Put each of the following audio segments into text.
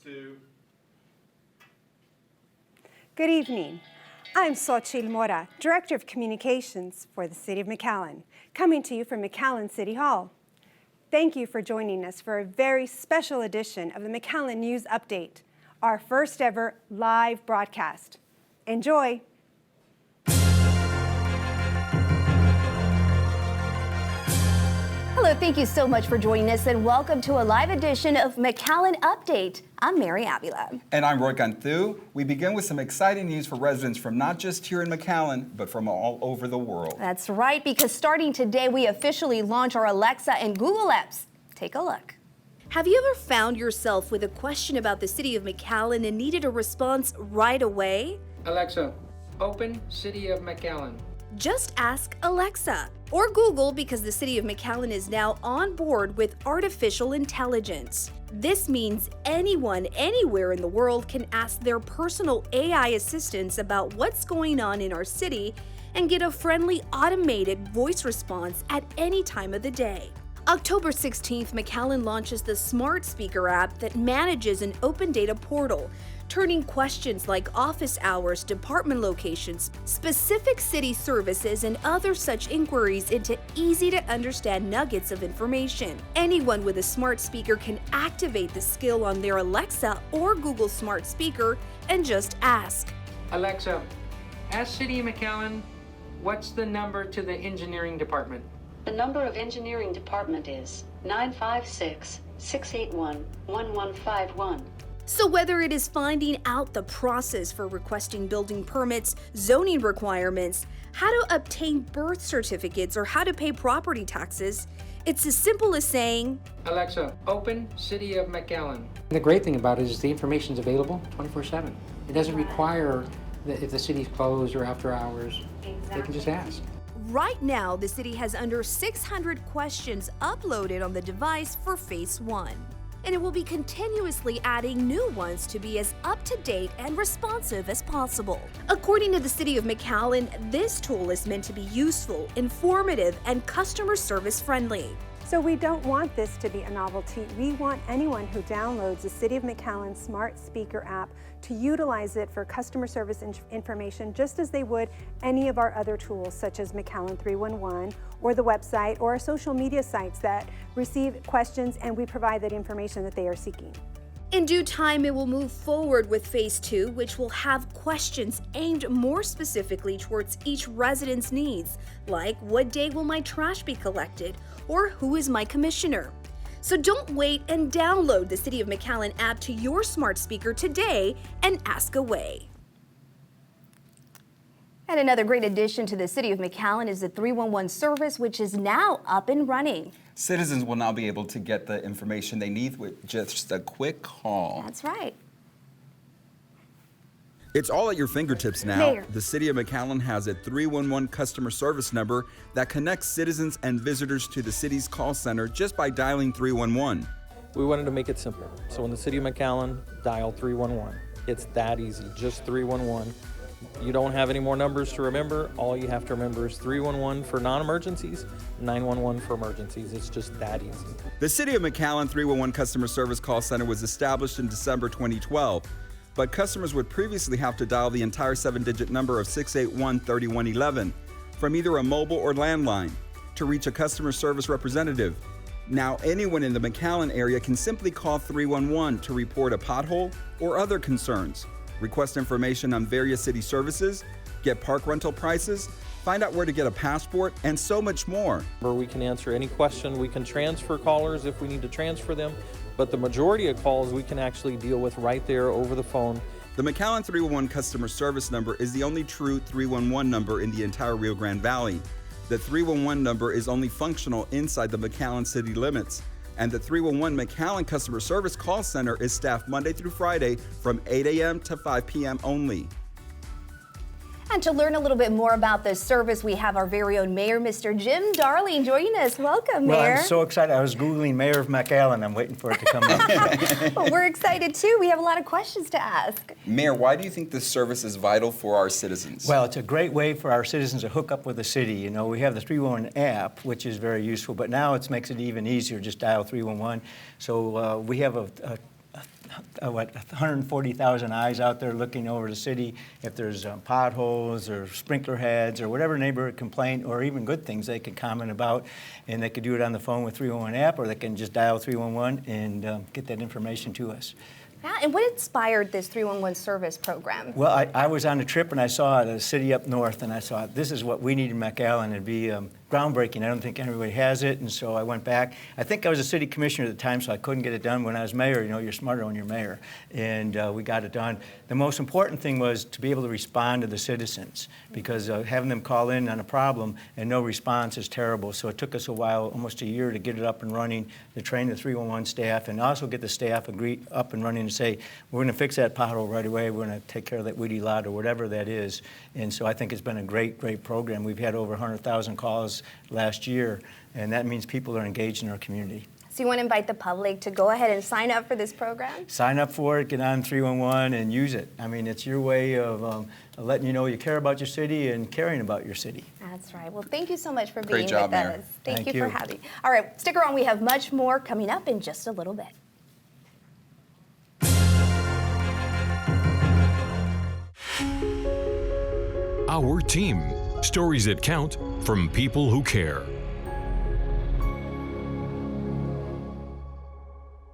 2. Good evening. I'm Xochitl Mora, Director of Communications for the City of McAllen, coming to you from McAllen City Hall. Thank you for joining us for a very special edition of the McAllen News Update, our first ever live broadcast. Enjoy. Hello, thank you so much for joining us and welcome to a live edition of McAllen Update. I'm Mary Avila. And I'm Roy Ganthu. We begin with some exciting news for residents from not just here in McAllen, but from all over the world. That's right, because starting today, we officially launch our Alexa and Google apps. Take a look. Have you ever found yourself with a question about the City of McAllen and needed a response right away? Alexa, open City of McAllen. Just ask Alexa or Google, because the City of McAllen is now on board with artificial intelligence. This means anyone, anywhere in the world can ask their personal AI assistants about what's going on in our city and get a friendly automated voice response at any time of the day. October 16th, McAllen launches the Smart Speaker app that manages an open data portal, turning questions like office hours, department locations, specific city services, and other such inquiries into easy-to-understand nuggets of information. Anyone with a smart speaker can activate the skill on their Alexa or Google Smart Speaker and just ask. Alexa, ask City of McAllen, what's the number to the engineering department? The number of engineering department is 956-681-1151. So whether it is finding out the process for requesting building permits, zoning requirements, how to obtain birth certificates, or how to pay property taxes, it's as simple as saying, Alexa, open City of McAllen. The great thing about it is the information is available 24/7. It doesn't require that if the city's closed or after hours, they can just ask. Right now, the city has under 600 questions uploaded on the device for Phase 1. And it will be continuously adding new ones to be as up-to-date and responsive as possible. According to the City of McAllen, this tool is meant to be useful, informative, and customer service friendly. So we don't want this to be a novelty. We want anyone who downloads the City of McAllen Smart Speaker app to utilize it for customer service information, just as they would any of our other tools, such as McAllen 311 or the website or our social media sites that receive questions and we provide that information that they are seeking. In due time, it will move forward with Phase 2, which will have questions aimed more specifically towards each resident's needs, like what day will my trash be collected, or who is my commissioner? So don't wait and download the City of McAllen app to your smart speaker today and ask away. And another great addition to the City of McAllen is the 311 service, which is now up and running. Citizens will now be able to get the information they need with just a quick call. That's right. It's all at your fingertips now. Mayor. The City of McAllen has a 311 customer service number that connects citizens and visitors to the city's call center just by dialing 311. We wanted to make it simple. So when the City of McAllen, dial 311. It's that easy, just 311. You don't have any more numbers to remember. All you have to remember is 311 for non-emergencies, 911 for emergencies. It's just that easy. The City of McAllen 311 customer service call center was established in December 2012, but customers would previously have to dial the entire 7-digit number of 681-3111 from either a mobile or landline to reach a customer service representative. Now anyone in the McAllen area can simply call 311 to report a pothole or other concerns, request information on various city services, get park rental prices, find out where to get a passport, and so much more. Where we can answer any question. We can transfer callers if we need to transfer them, but the majority of calls we can actually deal with right there over the phone. The McAllen 311 customer service number is the only true 311 number in the entire Rio Grande Valley. The 311 number is only functional inside the McAllen city limits. And the 311 McAllen Customer Service Call Center is staffed Monday through Friday from 8 a.m. to 5 p.m. only. And to learn a little bit more about this service, we have our very own Mayor, Mr. Jim Darling, joining us. Welcome, Mayor. Well, I'm so excited. I was Googling Mayor of McAllen. I'm waiting for it to come up. Well, we're excited, too. We have a lot of questions to ask. Mayor, why do you think this service is vital for our citizens? Well, it's a great way for our citizens to hook up with the city. You know, we have the 311 app, which is very useful, but now it makes it even easier. Just dial 311. So we have 140,000 eyes out there looking over the city. If there's potholes or sprinkler heads or whatever neighborhood complaint or even good things they could comment about, and they could do it on the phone with 311 app, or they can just dial 311 and get that information to us. Yeah, and what inspired this 311 service program? Well, I was on a trip and I saw a city up north, and I saw this is what we need in McAllen. It'd be groundbreaking. I don't think anybody has it, and so I went back. I think I was a city commissioner at the time, so I couldn't get it done. When I was mayor, you know, you're smarter when you're mayor, and we got it done. The most important thing was to be able to respond to the citizens, because having them call in on a problem and no response is terrible. So it took us a while, almost a year, to get it up and running, to train the 311 staff, and also get the staff up and running and say, we're going to fix that pothole right away. We're going to take care of that weedy lot or whatever that is. And so I think it's been a great, great program. We've had over 100,000 calls last year, and that means people are engaged in our community. So you want to invite the public to go ahead and sign up for this program? Sign up for it, get on 311 and use it. I mean, it's your way of letting you know you care about your city and caring about your city. That's right. Well, thank you so much for Great being job, with Mayor. us. Thank Thank you for you. having. All right, stick around. We have much more coming up in just a little bit. Our team. Stories that count from people who care.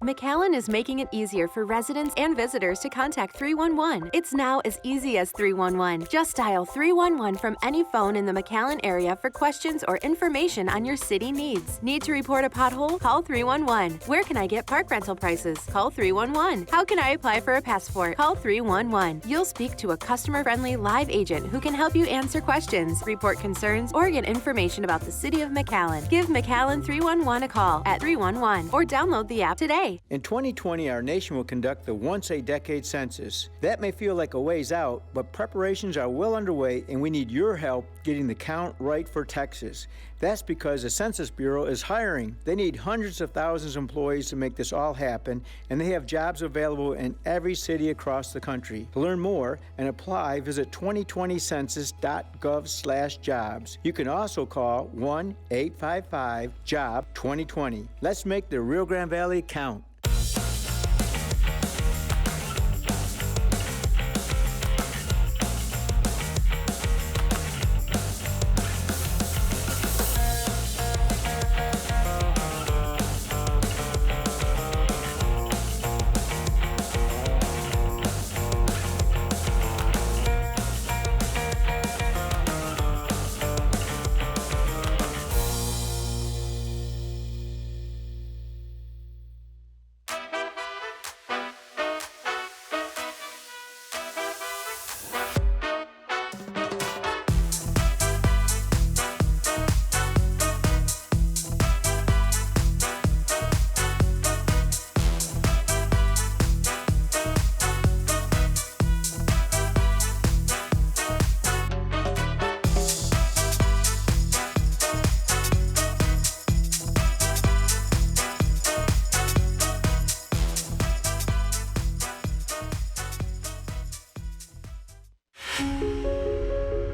McAllen is making it easier for residents and visitors to contact 311. It's now as easy as 311. Just dial 311 from any phone in the McAllen area for questions or information on your city needs. Need to report a pothole? Call 311. Where can I get park rental prices? Call 311. How can I apply for a passport? Call 311. You'll speak to a customer-friendly live agent who can help you answer questions, report concerns, or get information about the City of McAllen. Give McAllen 311 a call at 311 or download the app today. In 2020, our nation will conduct the once-a-decade census. That may feel like a ways out, but preparations are well underway, and we need your help getting the count right for Texas. That's because the Census Bureau is hiring. They need hundreds of thousands of employees to make this all happen, and they have jobs available in every city across the country. To learn more and apply, visit 2020census.gov/jobs. You can also call 1-855-JOB-2020. Let's make the Rio Grande Valley count.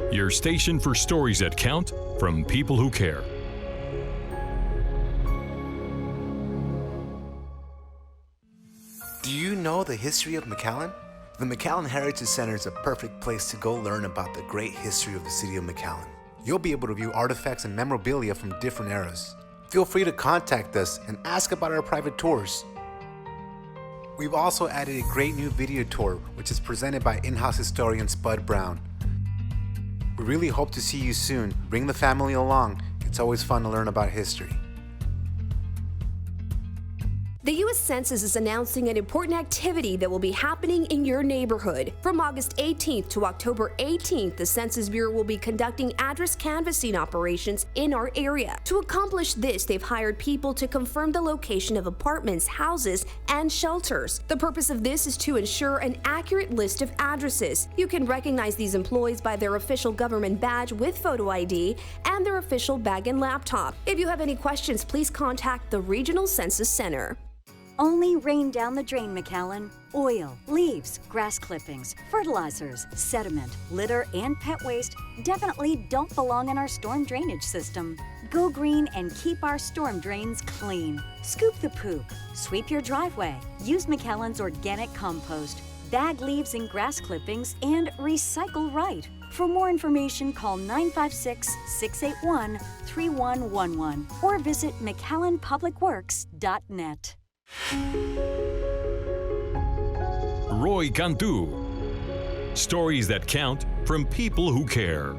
Your station for stories that count from people who care. Do you know the history of McAllen? The McAllen Heritage Center is a perfect place to go learn about the great history of the city of McAllen. You'll be able to view artifacts and memorabilia from different eras. Feel free to contact us and ask about our private tours. We've also added a great new video tour, which is presented by in-house historian Spud Brown. We really hope to see you soon. Bring the family along. It's always fun to learn about history. The U.S. Census is announcing an important activity that will be happening in your neighborhood. From August 18th to October 18th, the Census Bureau will be conducting address canvassing operations in our area. To accomplish this, they've hired people to confirm the location of apartments, houses, and shelters. The purpose of this is to ensure an accurate list of addresses. You can recognize these employees by their official government badge with photo ID and their official bag and laptop. If you have any questions, please contact the Regional Census Center. Only rain down the drain, McAllen. Oil, leaves, grass clippings, fertilizers, sediment, litter, and pet waste definitely don't belong in our storm drainage system. Go green and keep our storm drains clean. Scoop the poop, sweep your driveway, use McAllen's organic compost, bag leaves and grass clippings, and recycle right. For more information, call 956-681-3111 or visit McAllenPublicWorks.net. Roy Cantu. Stories that count from people who care.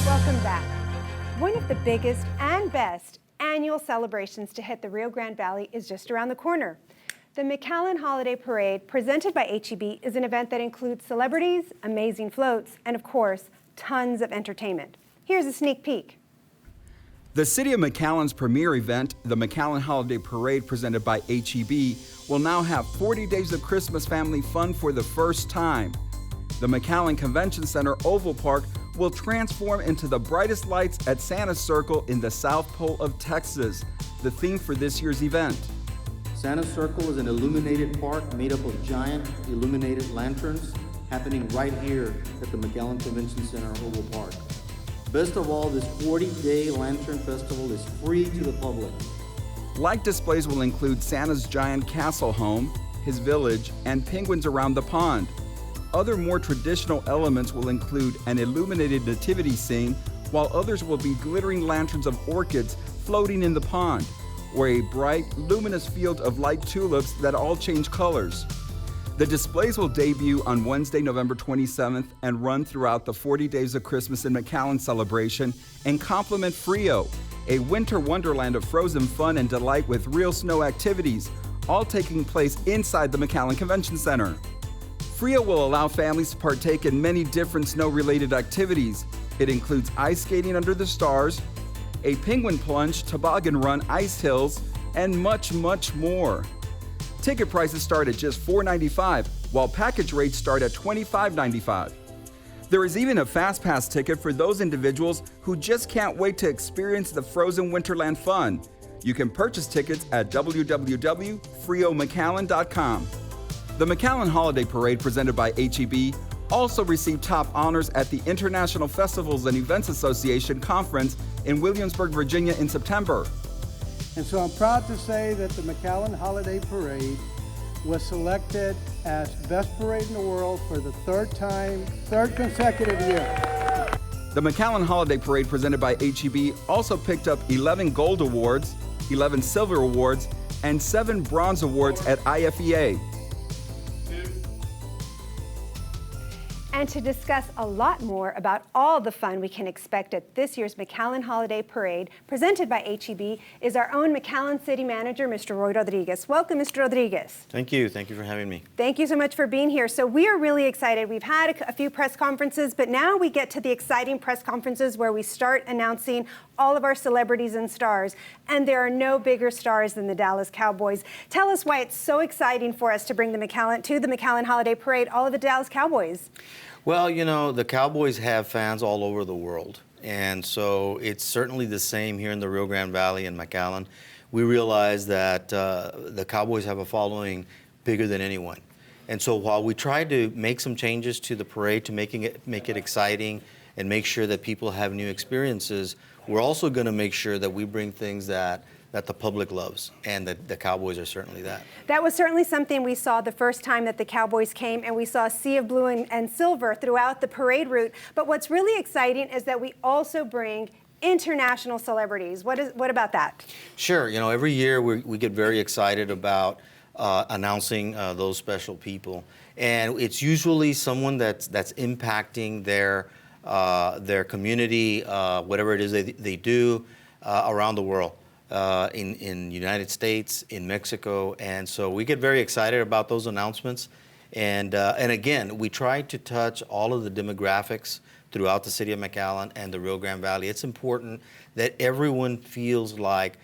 Welcome back. One of the biggest and best annual celebrations to hit the Rio Grande Valley is just around the corner. The McAllen Holiday Parade, presented by HEB, is an event that includes celebrities, amazing floats, and of course, tons of entertainment. Here's a sneak peek. The City of McAllen's premier event, the McAllen Holiday Parade presented by HEB, will now have 40 days of Christmas family fun for the first time. The McAllen Convention Center Oval Park will transform into the brightest lights at Santa's Circle in the South Pole of Texas, the theme for this year's event. Santa's Circle is an illuminated park made up of giant illuminated lanterns happening right here at the McAllen Convention Center Oval Park. Best of all, this 40-day Lantern Festival is free to the public. Light displays will include Santa's giant castle home, his village, and penguins around the pond. Other more traditional elements will include an illuminated nativity scene, while others will be glittering lanterns of orchids floating in the pond, or a bright, luminous field of light tulips that all change colors. The displays will debut on Wednesday, November 27th and run throughout the 40 Days of Christmas in McAllen celebration and complement Frio, a winter wonderland of frozen fun and delight with real snow activities, all taking place inside the McAllen Convention Center. Frio will allow families to partake in many different snow-related activities. It includes ice skating under the stars, a penguin plunge, toboggan run, ice hills, and much, much more. Ticket prices start at just $4.95, while package rates start at $25.95. There is even a Fast Pass ticket for those individuals who just can't wait to experience the frozen winterland fun. You can purchase tickets at www.friomcallen.com. The McAllen Holiday Parade presented by HEB also received top honors at the International Festivals and Events Association Conference in Williamsburg, Virginia in September. And so I'm proud to say that the McAllen Holiday Parade was selected as best parade in the world for the third consecutive year. The McAllen Holiday Parade presented by HEB also picked up 11 gold awards, 11 silver awards, and 7 bronze awards at IFEA. And to discuss a lot more about all the fun we can expect at this year's McAllen Holiday Parade, presented by HEB, is our own McAllen City Manager, Mr. Roy Rodriguez. Welcome, Mr. Rodriguez. Thank you. Thank you for having me. Thank you so much for being here. So we are really excited. We've had a few press conferences, but now we get to the exciting press conferences where we start announcing all of our celebrities and stars. And there are no bigger stars than the Dallas Cowboys. Tell us why it's so exciting for us to bring the McAllen Holiday Parade, all of the Dallas Cowboys. Well, you know, the Cowboys have fans all over the world. And so it's certainly the same here in the Rio Grande Valley and McAllen. We realize that the Cowboys have a following bigger than anyone. And so while we try to make some changes to the parade to make it exciting and make sure that people have new experiences, we're also going to make sure that we bring things that the public loves, and the Cowboys are certainly that. That was certainly something we saw the first time that the Cowboys came, and we saw a sea of blue and silver throughout the parade route. But what's really exciting is that we also bring international celebrities. What about that? Sure. You know, every year we get very excited about announcing those special people, and it's usually someone that's impacting their community, whatever it is they do around the world. In United States, in Mexico, and so we get very excited about those announcements. And again, we try to touch all of the demographics throughout the city of McAllen and the Rio Grande Valley. It's important that everyone feels like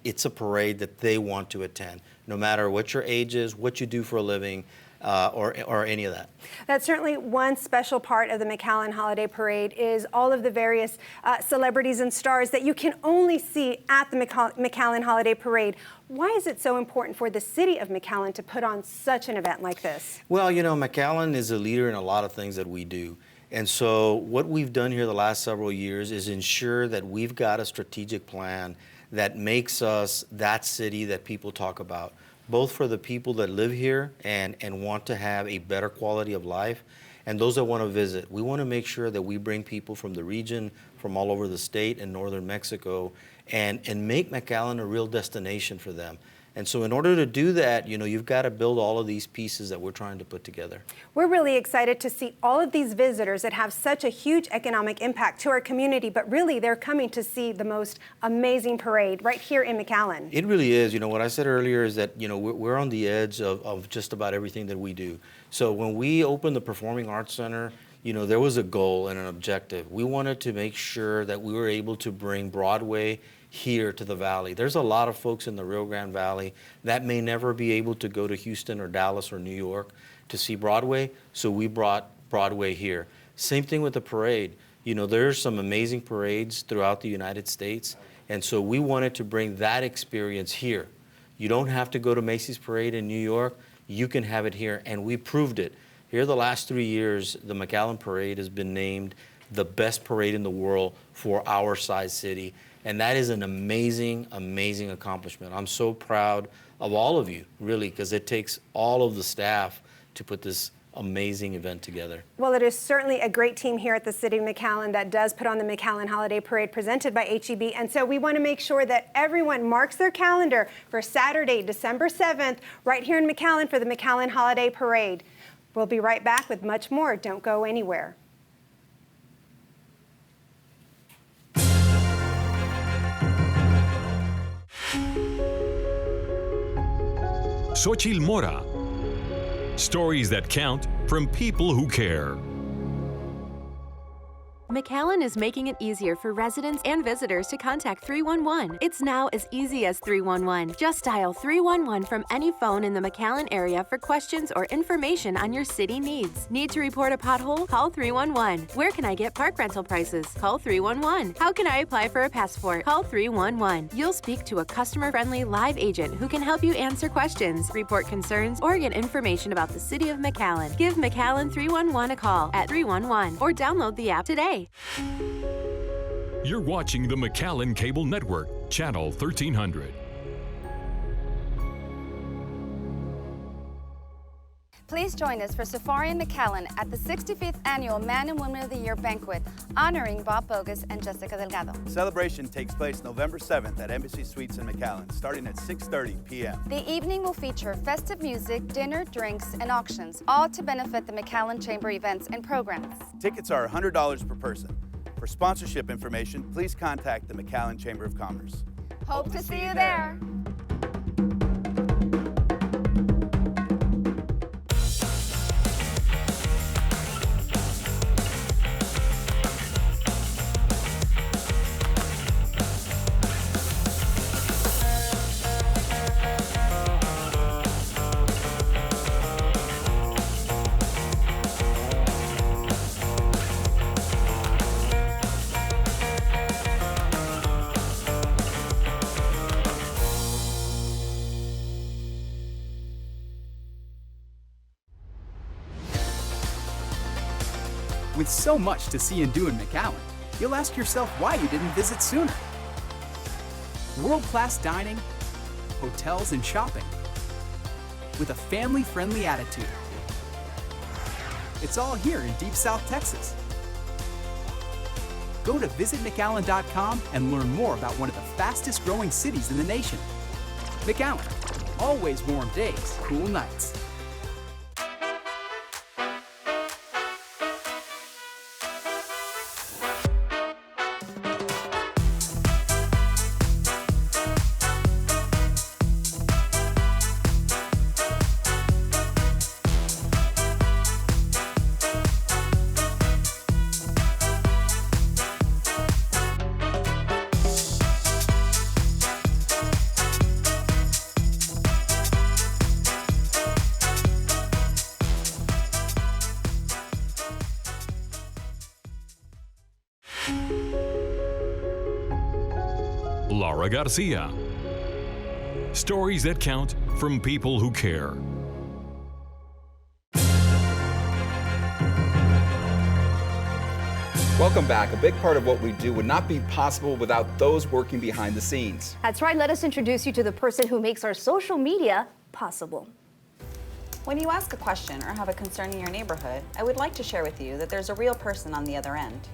it's a parade that they want to attend, no matter what your age is, what you do for a living. or any of that. That's certainly one special part of the McAllen Holiday Parade is all of the various celebrities and stars that you can only see at the McAllen Holiday Parade. Why is it so important for the city of McAllen to put on such an event like this? Well, you know, McAllen is a leader in a lot of things that we do. And so what we've done here the last several years is ensure that we've got a strategic plan that makes us that city that people talk about, both for the people that live here and want to have a better quality of life, and those that want to visit. We want to make sure that we bring people from the region, from all over the state and northern Mexico, and make McAllen a real destination for them. And so in order to do that, you know, you've got to build all of these pieces that we're trying to put together. We're really excited to see all of these visitors that have such a huge economic impact to our community, but really they're coming to see the most amazing parade right here in McAllen. It really is. You know, what I said earlier is that, you know, we're on the edge of just about everything that we do. So when we opened the Performing Arts Center, you know, there was a goal and an objective. We wanted to make sure that we were able to bring Broadway here to the Valley. There's a lot of folks in the Rio Grande Valley that may never be able to go to Houston or Dallas or New York to see Broadway, so we brought Broadway here. Same thing with the parade. You know, there's some amazing parades throughout the United States, and so we wanted to bring that experience here. You don't have to go to Macy's Parade in New York. You can have it here, and we proved it. Here the last 3 years, the McAllen Parade has been named the best parade in the world for our size city. And that is an amazing, amazing accomplishment. I'm so proud of all of you, really, because it takes all of the staff to put this amazing event together. Well, it is certainly a great team here at the City of McAllen that does put on the McAllen Holiday Parade presented by HEB. And so we want to make sure that everyone marks their calendar for Saturday, December 7th, right here in McAllen for the McAllen Holiday Parade. We'll be right back with much more. Don't go anywhere. Xochitl Mora. Stories that count from people who care. McAllen is making it easier for residents and visitors to contact 311. It's now as easy as 311. Just dial 311 from any phone in the McAllen area for questions or information on your city needs. Need to report a pothole? Call 311. Where can I get park rental prices? Call 311. How can I apply for a passport? Call 311. You'll speak to a customer-friendly live agent who can help you answer questions, report concerns, or get information about the City of McAllen. Give McAllen 311 a call at 311 or download the app today. You're watching the McAllen Cable Network, Channel 1300. Please join us for Safari in McAllen at the 65th Annual Man and Woman of the Year Banquet, honoring Bob Bogus and Jessica Delgado. The celebration takes place November 7th at Embassy Suites in McAllen, starting at 6:30 p.m. The evening will feature festive music, dinner, drinks, and auctions, all to benefit the McAllen Chamber events and programs. Tickets are $100 per person. For sponsorship information, please contact the McAllen Chamber of Commerce. Hope to see you there. With so much to see and do in McAllen, you'll ask yourself why you didn't visit sooner. World-class dining, hotels and shopping, with a family-friendly attitude. It's all here in Deep South Texas. Go to visitmcallen.com and learn more about one of the fastest growing cities in the nation. McAllen, always warm days, cool nights. Laura Garcia. Stories that count from people who care. Welcome back. A big part of what we do would not be possible without those working behind the scenes. That's right. Let us introduce you to the person who makes our social media possible. When you ask a question or have a concern in your neighborhood, I would like to share with you that there's a real person on the other end.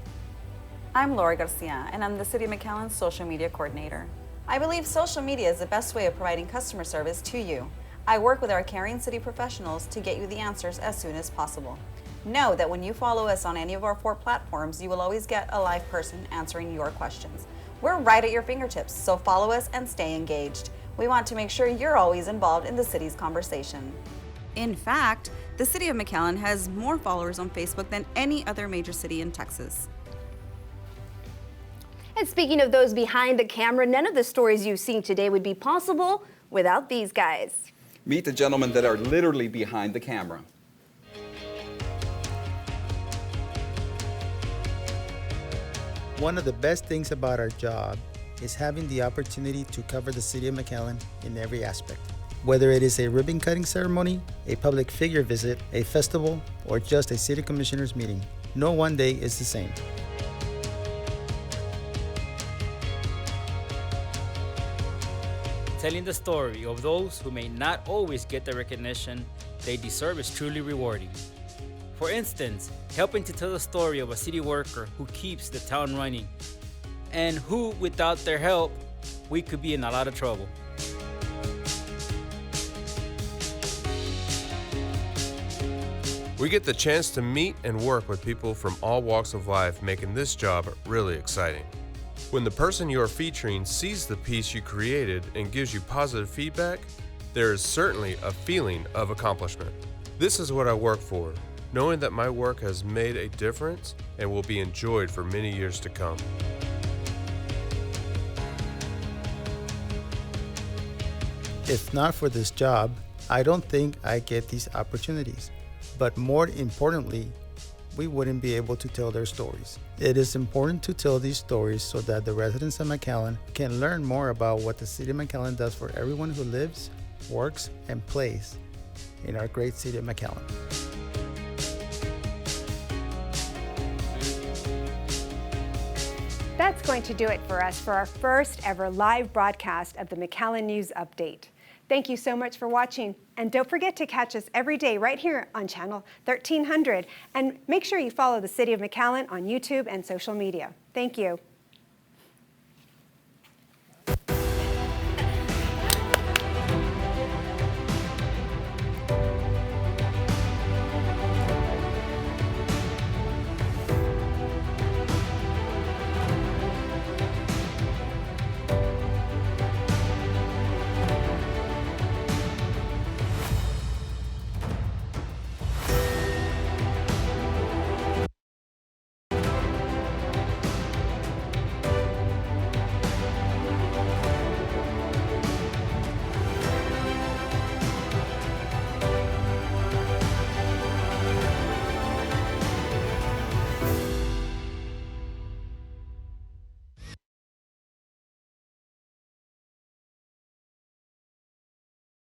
I'm Laura Garcia, and I'm the City of McAllen's social media coordinator. I believe social media is the best way of providing customer service to you. I work with our caring city professionals to get you the answers as soon as possible. Know that when you follow us on any of our 4 platforms, you will always get a live person answering your questions. We're right at your fingertips, so follow us and stay engaged. We want to make sure you're always involved in the city's conversation. In fact, the City of McAllen has more followers on Facebook than any other major city in Texas. And speaking of those behind the camera, none of the stories you've seen today would be possible without these guys. Meet the gentlemen that are literally behind the camera. One of the best things about our job is having the opportunity to cover the City of McAllen in every aspect. Whether it is a ribbon cutting ceremony, a public figure visit, a festival, or just a City Commissioners meeting, no one day is the same. Telling the story of those who may not always get the recognition they deserve is truly rewarding. For instance, helping to tell the story of a city worker who keeps the town running, and who, without their help, we could be in a lot of trouble. We get the chance to meet and work with people from all walks of life, making this job really exciting. When the person you are featuring sees the piece you created and gives you positive feedback, there is certainly a feeling of accomplishment. This is what I work for, knowing that my work has made a difference and will be enjoyed for many years to come. If not for this job, I don't think I get these opportunities. But more importantly, we wouldn't be able to tell their stories. It is important to tell these stories so that the residents of McAllen can learn more about what the City of McAllen does for everyone who lives, works, and plays in our great City of McAllen. That's going to do it for us for our first ever live broadcast of the McAllen News Update. Thank you so much for watching, and don't forget to catch us every day right here on channel 1300, and make sure you follow the City of McAllen on YouTube and social media. Thank you.